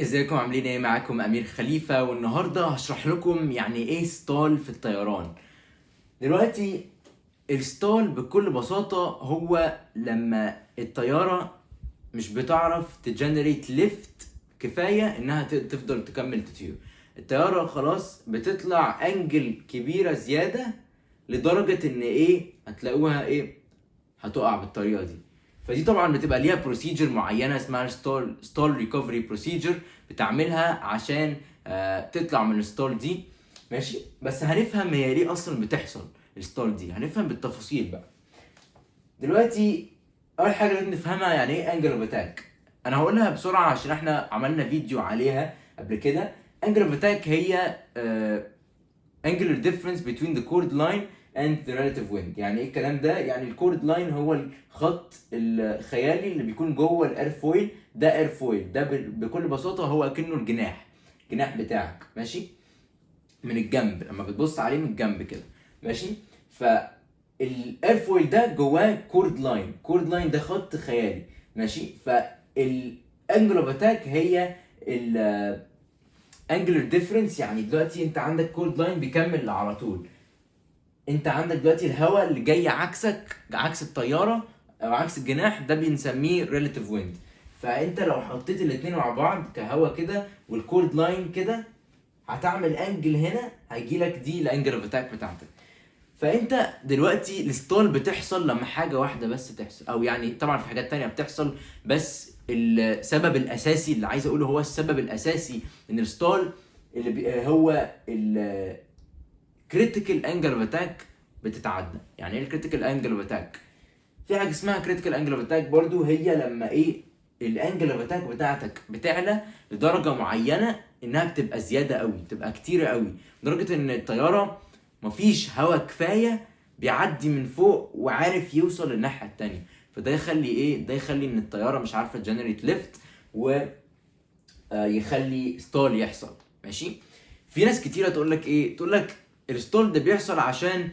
ازيكم عاملين ايه؟ معاكم امير خليفة، والنهاردة هشرح لكم يعني ايه ستال في الطيران. دلوقتي الستال بكل بساطة هو لما الطيارة مش بتعرف تجنريت ليفت كفاية انها تفضل تكمل تطير. الطيارة خلاص بتطلع انجل كبيرة زيادة لدرجة ان ايه هتلاقوها ايه هتقع بالطريقة دي. فدي طبعا بتبقى ليها بروسيجر معينه اسمها ستال ريكفري بروسيجر بتعملها عشان تطلع من الستال دي. ماشي، بس هنفهم هي ليه اصلا بتحصل الستال دي، هنفهم بالتفاصيل بقى. دلوقتي اول حاجه لازم نفهمها يعني ايه انجل اوف اتاك. انا هقولها بسرعه عشان احنا عملنا فيديو عليها قبل كده. انجل اوف اتاك هي angular difference between the chord line and the relative wind. يعني ايه الكلام ده؟ يعني الكورد لاين هو الخط الخيالي اللي بيكون جوه الايرفويل. ده ايرفويل ده بكل بساطه هو كأنه الجناح بتاعك، ماشي، من الجنب لما بتبص عليه من الجنب كده، ماشي. فالايرفويل ده جواه كورد لاين ده خط خيالي، ماشي. فالانجل اوف اتاك هي انجلر ديفرنس. يعني دلوقتي انت عندك كورد لاين بيكمل على طول، انت عندك دلوقتي الهواء اللي جاي عكسك، عكس الطياره او عكس الجناح، ده بنسميه ريلاتيف ويند. فانت لو حطيت الاثنين مع بعض كهواء كده والكورد لاين كده هتعمل انجل هنا، هيجي لك دي الانجل اوف اتاك بتاعتك. فانت دلوقتي الستال بتحصل لما حاجه واحده بس تحصل، او يعني طبعا في حاجات تانية بتحصل، بس السبب الاساسي اللي عايز اقوله هو السبب الاساسي ان الستال اللي هو الكريتيكال انجل اوف اتاك بتتعدى. يعني ايه الكريتيكال انجل اوف اتاك؟ في حاجه اسمها كريتيكال انجل اوف اتاك برضو، هي لما ايه الانجل اوف اتاك بتاعتك بتعلى لدرجه معينه انها بتبقى زياده قوي، بتبقى كتيره قوي، لدرجه ان الطياره مفيش هواء كفايه بيعدي من فوق وعارف يوصل للناحيه التانيه. فده يخلي ايه؟ ده يخلي ان الطياره مش عارفه تجنريت ليفت، و يخلي ستال يحصل، ماشي. في ناس كتيره تقول لك ايه؟ تقول لك الستال ده بيحصل عشان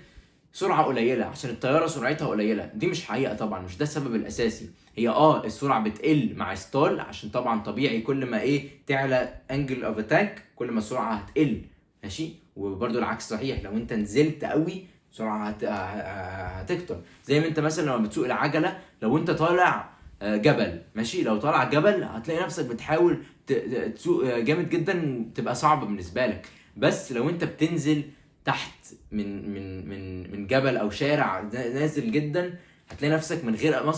سرعه قليله، عشان الطياره سرعتها قليله. دي مش حقيقه طبعا، مش ده السبب الاساسي. هي السرعه بتقل مع ستال عشان طبعا طبيعي كل ما ايه تعلى انجل اوف اتاك كل ما السرعه هتقل، ماشي. وبرده العكس صحيح، لو انت نزلت قوي السرعه هتكتر. زي ما انت مثلا لما بتسوق العجله، لو انت طالع جبل، ماشي، لو طالع جبل هتلاقي نفسك بتحاول تسوق جامد جدا، تبقى صعبه بالنسبه لك. بس لو انت بتنزل تحت من جبل او شارع نازل جدا، هتلاقي نفسك من غير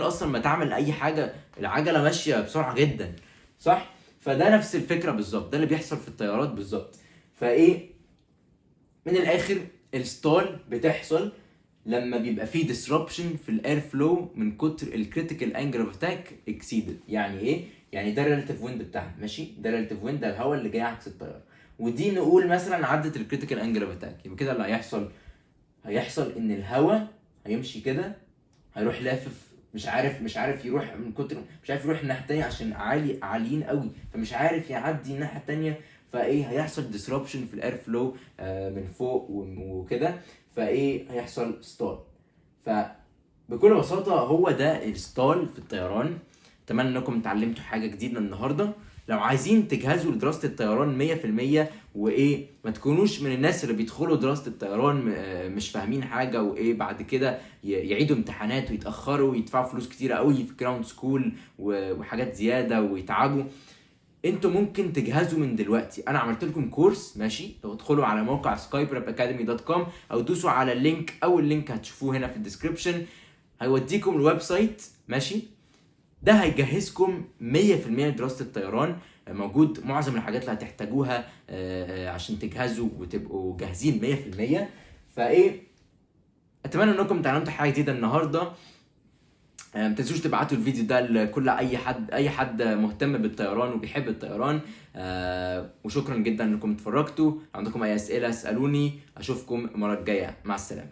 اصلا ما تعمل اي حاجه العجله ماشيه بسرعه جدا، صح؟ فده نفس الفكره بالظبط، ده اللي بيحصل في الطيارات بالظبط. فايه من الاخر الستال بتحصل لما بيبقى فيه disruption في الاير فلو من كتر الكريتيكال انجل اوف اتاك اكسيدد. يعني ايه؟ يعني ده الريلاتيف ويند بتاعنا، ماشي، ده الريلاتيف ويند، ده الهواء اللي جاي عكس الطياره، ودي نقول مثلا عدت الكريتيكال انجل اوف اتاك. يبقى كده اللي هيحصل ان الهواء هيمشي كده، هيروح لافف، مش عارف يروح من كتر، مش عارف يروح الناحيه الثانيه عشان عاليين قوي، فمش عارف يعدي الناحيه الثانيه. فايه هيحصل disruption في الاير فلو من فوق وكده، فايه هيحصل ستال. فبكل بساطه هو ده الستال في الطيران. اتمنى انكم اتعلمتوا حاجه جديده النهارده. لو عايزين تجهزوا لدراسه الطيران 100% وايه ما تكونوش من الناس اللي بيدخلوا دراسه الطيران مش فاهمين حاجه، وايه بعد كده يعيدوا امتحانات ويتاخروا ويدفعوا فلوس كتيره قوي في جراوند سكول وحاجات زياده ويتعبوا، انتوا ممكن تجهزوا من دلوقتي. انا عملت لكم كورس، ماشي، لو ادخلوا على موقع skyprepacademy.com او دوسوا على اللينك، اول لينك هتشوفوه هنا في الديسكريبشن هيوديكم الويب سايت، ماشي. ده هيجهزكم 100% لدراسه الطيران. موجود معظم الحاجات اللي هتحتاجوها عشان تجهزوا وتبقوا جاهزين 100%. فايه اتمنى انكم اتعلمتوا حاجه جديده النهارده. ما تنسوش تبعتوا الفيديو ده لكل اي حد مهتم بالطيران وبيحب الطيران. وشكرا جدا انكم اتفرجتوا. عندكم اي اسئله اسالوني. اشوفكم المره الجايه، مع السلامه.